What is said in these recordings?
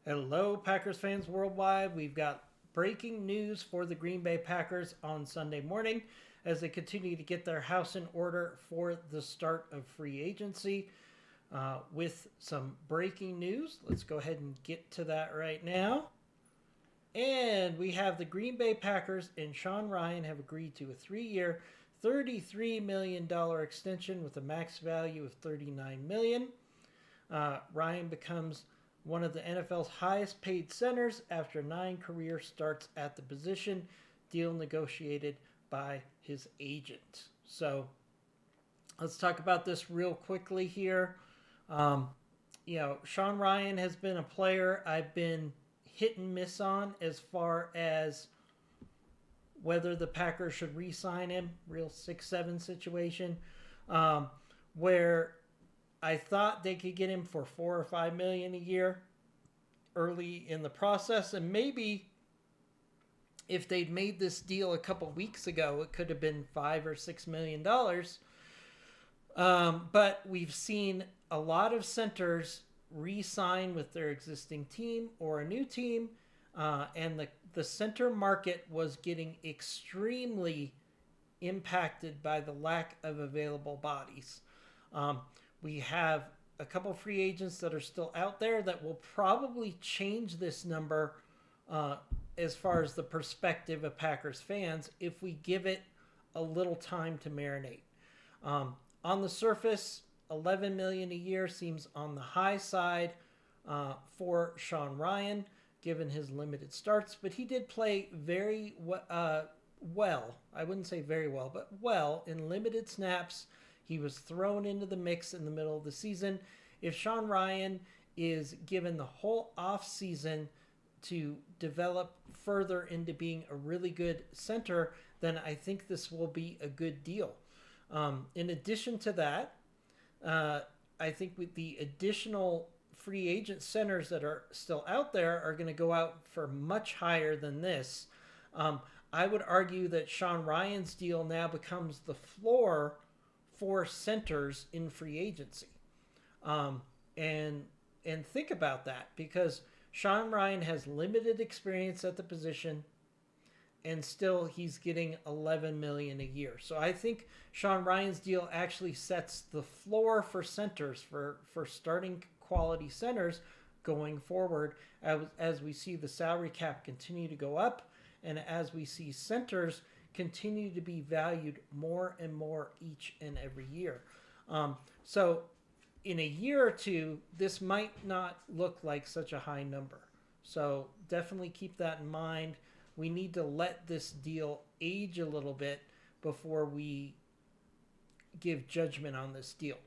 Hello, Packers fans worldwide. We've got breaking news for the Green Bay Packers on Sunday morning as they continue to get their house in order for the start of free agency. With some breaking news, let's go ahead and get to that right now. And we have the Green Bay Packers and Shawn Ryan have agreed to a 3-year, $33 million extension with a max value of $39 million. Ryan becomes one of the NFL's highest paid centers after 9 career starts at the position, deal negotiated by his agent. So let's talk about this real quickly here. Shawn Ryan has been a player I've been hit and miss on as far as whether the Packers should re-sign him. Real 6-7 situation, where I thought they could get him for $4 or $5 million a year early in the process, and maybe if they'd made this deal a couple weeks ago, it could have been $5 or $6 million. But we've seen a lot of centers re-sign with their existing team or a new team, and the center market was getting extremely impacted by the lack of available bodies. We have a couple free agents that are still out there that will probably change this number as far as the perspective of Packers fans if we give it a little time to marinate. On the surface, $11 million a year seems on the high side for Shawn Ryan, given his limited starts, but he did play very well. I wouldn't say very well, but well in limited snaps. He was thrown into the mix in the middle of the season. If Shawn Ryan is given the whole offseason to develop further into being a really good center, then I think this will be a good deal. In addition to that, I think with the additional free agent centers that are still out there are going to go out for much higher than this. I would argue that Shawn Ryan's deal now becomes the floor for centers in free agency. And think about that, because Shawn Ryan has limited experience at the position, and still he's getting $11 million a year. So I think Shawn Ryan's deal actually sets the floor for centers, for starting quality centers going forward, as we see the salary cap continue to go up, and as we see centers continue to be valued more and more each and every year. So in a year or two, this might not look like such a high number. So definitely keep that in mind. We need to let this deal age a little bit before we give judgment on this deal.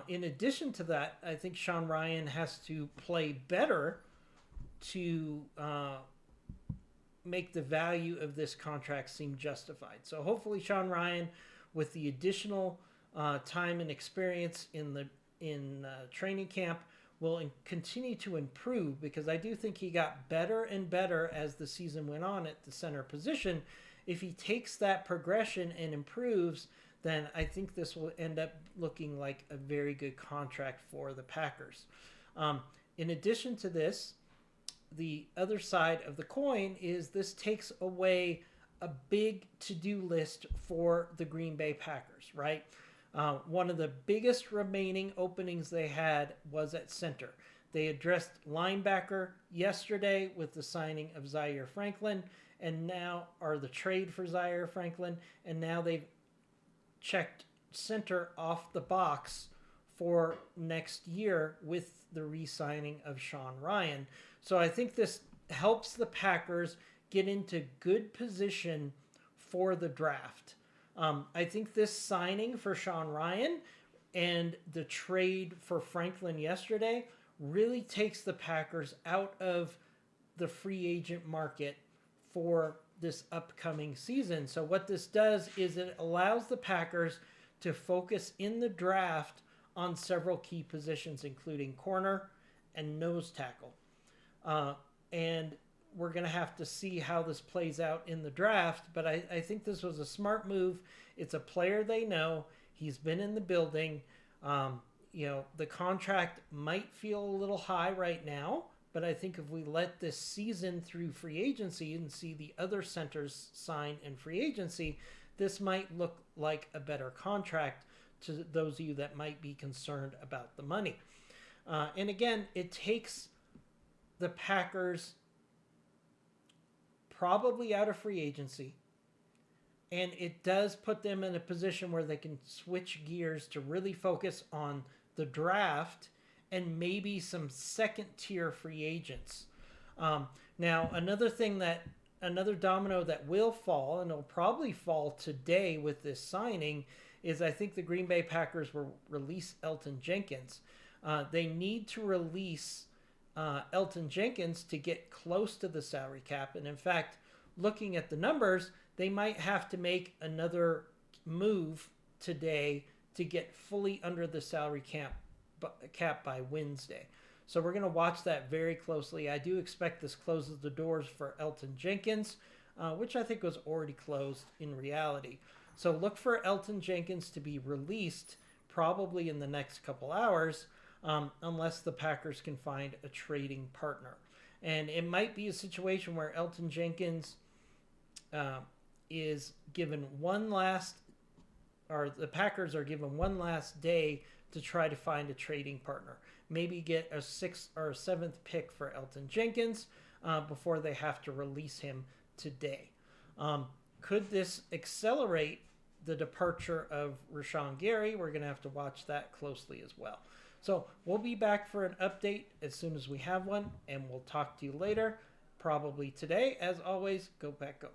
In addition to that, I think Shawn Ryan has to play better to make the value of this contract seem justified. So hopefully Shawn Ryan, with the additional time and experience in training camp, will continue to improve, because I do think he got better and better as the season went on at the center position. If he takes that progression and improves, then I think this will end up looking like a very good contract for the Packers. In addition to this, the other side of the coin is this takes away a big to-do list for the Green Bay Packers, right? One of the biggest remaining openings they had was at center. They addressed linebacker yesterday with the signing of Zaire Franklin, and now are the trade for Zaire Franklin, and now they've checked center off the box for next year with the re-signing of Shawn Ryan. So I think this helps the Packers get into good position for the draft. I think this signing for Shawn Ryan and the trade for Franklin yesterday really takes the Packers out of the free agent market for this upcoming season. So what this does is it allows the Packers to focus in the draft on several key positions, including corner and nose tackle. And we're going to have to see how this plays out in the draft, but I think this was a smart move. It's a player they know. He's been in the building. The contract might feel a little high right now, But I think if we let this season through free agency and see the other centers sign in free agency, this might look like a better contract to those of you that might be concerned about the money. And again, it takes the Packers probably out of free agency, and it does put them in a position where they can switch gears to really focus on the draft and maybe some second tier free agents. Now, another domino that will fall, and it'll probably fall today with this signing, is I think the Green Bay Packers will release Elton Jenkins. They need to release Elton Jenkins to get close to the salary cap. And in fact, looking at the numbers, they might have to make another move today to get fully under the salary cap by Wednesday. So we're going to watch that very closely. I do expect this closes the doors for Elton Jenkins, which I think was already closed in reality. So look for Elton Jenkins to be released probably in the next couple hours, unless the Packers can find a trading partner. And it might be a situation where Elton Jenkins is given the Packers are given one last day to try to find a trading partner. Maybe get a 6th or 7th pick for Elton Jenkins before they have to release him today. Could this accelerate the departure of Rashawn Gary? We're going to have to watch that closely as well. So we'll be back for an update as soon as we have one, and we'll talk to you later, probably today. As always, go Pack Go.